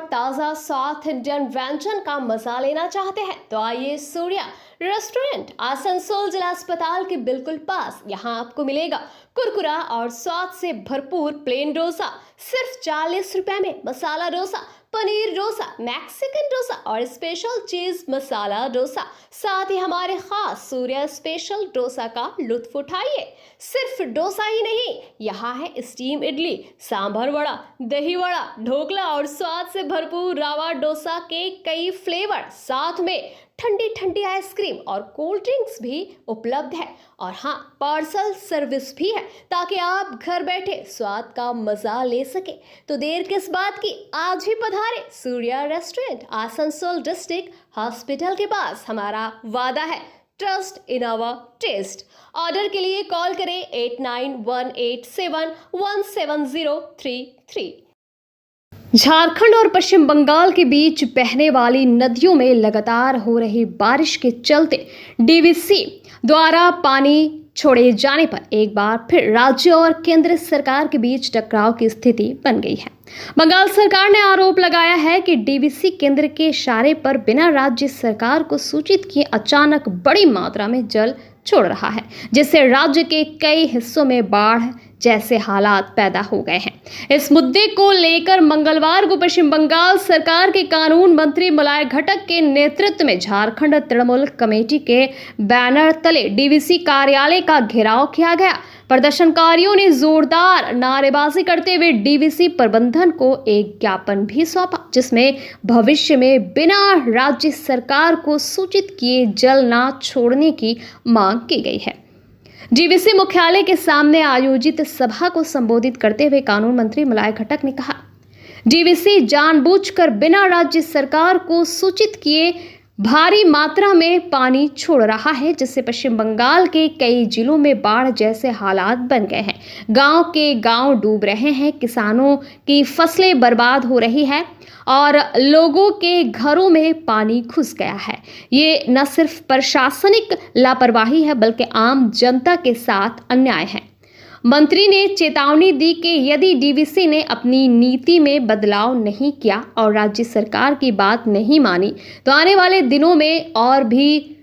ताज़ा south Indian व्यंजन का मजा लेना चाहते हैं तो आइए सूर्या रेस्टोरेंट आसनसोल जिला अस्पताल के बिल्कुल पास। यहाँ आपको मिलेगा कुरकुरा और स्वाद से भरपूर प्लेन डोसा सिर्फ 40 रुपए में, मसाला डोसा, पनीर डोसा, मैक्सिकन डोसा और स्पेशल चीज मसाला डोसा। साथ ही हमारे खास सूर्या स्पेशल डोसा का लुत्फ उठाइए। सिर्फ डोसा ही नहीं, यहाँ है स्टीम इडली, सांभर वड़ा, दही वड़ा, ढोकला और स्वाद से भरपूर रावा डोसा के कई फ्लेवर। साथ में ठंडी ठंडी आइसक्रीम और कोल्ड ड्रिंक्स भी उपलब्ध है। और हाँ, पार्सल सर्विस भी है ताकि आप घर बैठे स्वाद का मजा ले सके। तो देर किस बात की, आज ही पधारे Surya restaurant Asansol district hospital के पास। हमारा वादा है trust in our taste. Order के लिए कॉल करें 8918717033। झारखंड और पश्चिम बंगाल के बीच बहने वाली नदियों में लगातार हो रही बारिश के चलते डीवीसी द्वारा पानी छोड़े जाने पर एक बार फिर राज्य और केंद्र सरकार के बीच टकराव की स्थिति बन गई है। बंगाल सरकार ने आरोप लगाया है कि डीवीसी केंद्र के इशारे पर बिना राज्य सरकार को सूचित किए अचानक बड़ी मात्रा में जल छोड़ रहा है, जिससे राज्य के कई हिस्सों में बाढ़ जैसे हालात पैदा हो गए हैं। इस मुद्दे को लेकर मंगलवार को पश्चिम बंगाल सरकार के कानून मंत्री मलय घटक के नेतृत्व में झारखंड तृणमूल कमेटी के बैनर तले डीवीसी कार्यालय का घेराव किया गया। प्रदर्शनकारियों ने जोरदार नारेबाजी करते हुए डीवीसी प्रबंधन को एक ज्ञापन भी सौंपा, जिसमें भविष्य में बिना राज्य सरकार को सूचित किए जल न छोड़ने की मांग की गई है। डीवीसी मुख्यालय के सामने आयोजित सभा को संबोधित करते हुए कानून मंत्री मलय घटक ने कहा, डीवीसी जानबूझकर बिना राज्य सरकार को सूचित किए भारी मात्रा में पानी छोड़ रहा है, जिससे पश्चिम बंगाल के कई जिलों में बाढ़ जैसे हालात बन गए हैं। गांव के गांव डूब रहे हैं, किसानों की फसलें बर्बाद हो रही है और लोगों के घरों में पानी घुस गया है। ये न सिर्फ प्रशासनिक लापरवाही है बल्कि आम जनता के साथ अन्याय है। मंत्री ने चेतावनी दी कि यदि डीवीसी ने अपनी नीति में बदलाव नहीं किया और राज्य सरकार की बात नहीं मानी तो आने वाले दिनों में और भी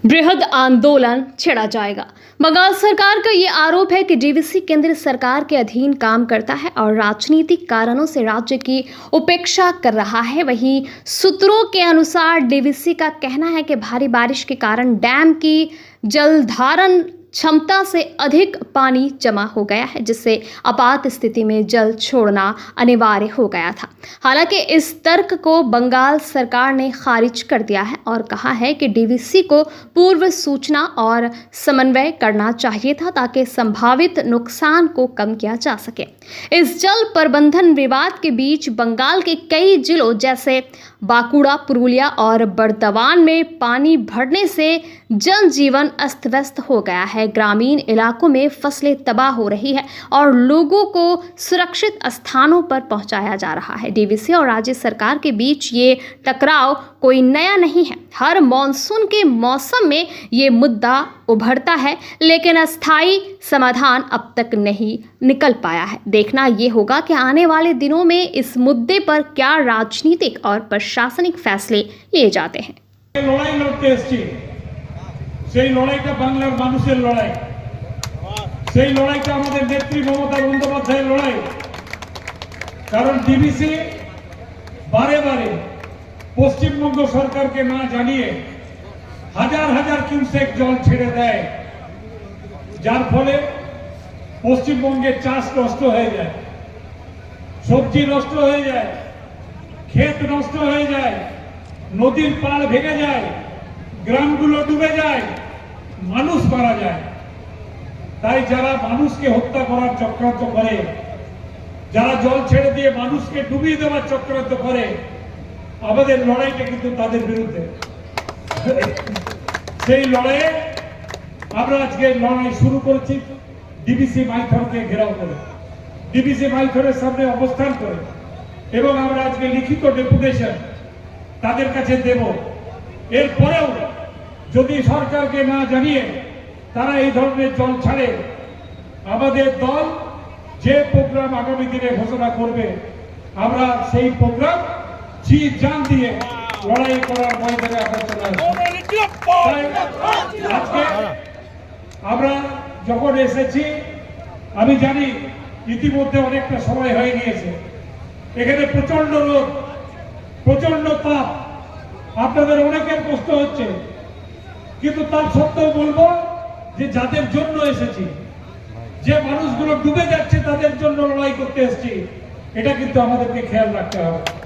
बृहद आंदोलन छेड़ा जाएगा। बंगाल सरकार का ये आरोप है कि डीवीसी केंद्र सरकार के अधीन काम करता है और राजनीतिक कारणों से राज्य की उपेक्षा कर रहा है। वहीं सूत्रों के अनुसार डीवीसी का कहना है कि भारी बारिश के कारण डैम की जलधारण क्षमता से अधिक पानी जमा हो गया है, जिससे आपात स्थिति में जल छोड़ना अनिवार्य हो गया था। हालांकि इस तर्क को बंगाल सरकार ने खारिज कर दिया है और कहा है कि डीवीसी को पूर्व सूचना और समन्वय करना चाहिए था ताकि संभावित नुकसान को कम किया जा सके। इस जल प्रबंधन विवाद के बीच बंगाल के कई जिलों जैसे बांकुड़ा, पुरुलिया और बर्दवान में पानी भरने से जनजीवन अस्त व्यस्त हो गया है। ग्रामीण इलाकों में फसलें तबाह हो रही है और लोगों को सुरक्षित स्थानों पर पहुंचाया जा रहा है। डीवीसी और राज्य सरकार के बीच ये टकराव कोई नया नहीं है। हर मॉनसून के मौसम में ये मुद्दा उभरता है, लेकिन अस्थायी समाधान अब तक नहीं निकल पाया है। देखना ये होगा कि आने वाले दिनों में इस मुद्दे पर क्या राजनीतिक और प्रशासनिक फैसले लिए जाते हैं। লড়াই লড়তে এসেছি, সেই লড়াইটা বাংলার মানুষের লড়াই, সেই লড়াইটা আমাদের নেত্রী মমতা বন্দ্যোপাধ্যায়ের লড়াই। কারণ ডিবিসি বারে বারে পশ্চিমবঙ্গ সরকারকে না জানিয়ে হাজার হাজার কিউসেক জল ছেড়ে দেয়, যার ফলে পশ্চিমবঙ্গের চাষ নষ্ট হয়ে যায়, সবজি নষ্ট হয়ে যায়, ক্ষেত নষ্ট হয়ে যায়, নদীর পাড় ভেঙে যায়, গ্রামগুলো ডুবে যায়, মানুষ মারা যায়। তাই যারা মানুষকে হত্যা করার চক্রান্ত করে, যারা জল ছেড়ে দিয়ে মানুষকে ডুবিয়ে দেওয়ার চক্রান্ত করে, আমাদের লড়াইটা কিন্তু তাদের বিরুদ্ধে। সেই লড়াইয়ে আমরা আজকে লড়াই শুরু করেছি ডিবিসি মাইথনকে ঘেরাও করে, ডিবিসি মাইথনের সামনে অবস্থান করে, এবং আমরা আজকে লিখিত ডেপুটেশন তাদের কাছে দেব। এরপরেও যদি সরকারকে না জানিয়ে তারা এই ধরনের জল ছাড়ে, আমাদের দল যে প্রোগ্রাম আগামী দিনে ঘোষণা করবে আমরা সেই প্রোগ্রাম জি জান দিয়ে লড়াই করার ময়দানে আমরা চলে আসছি। তাই আজকে আমরা যখন এসেছি, আমি জানি ইতিমধ্যে অনেকটা সময় হয়ে গিয়েছে, এখানে প্রচন্ড রোদ, প্রচন্ড তাপ, আপনাদের অনেকের কষ্ট হচ্ছে, কিন্তু তার সত্ত্বেও বলবো যে যাদের জন্য এসেছি, যে মানুষগুলো ডুবে যাচ্ছে তাদের জন্য লড়াই করতে এসেছি, এটা কিন্তু আমাদেরকে খেয়াল রাখতে হবে।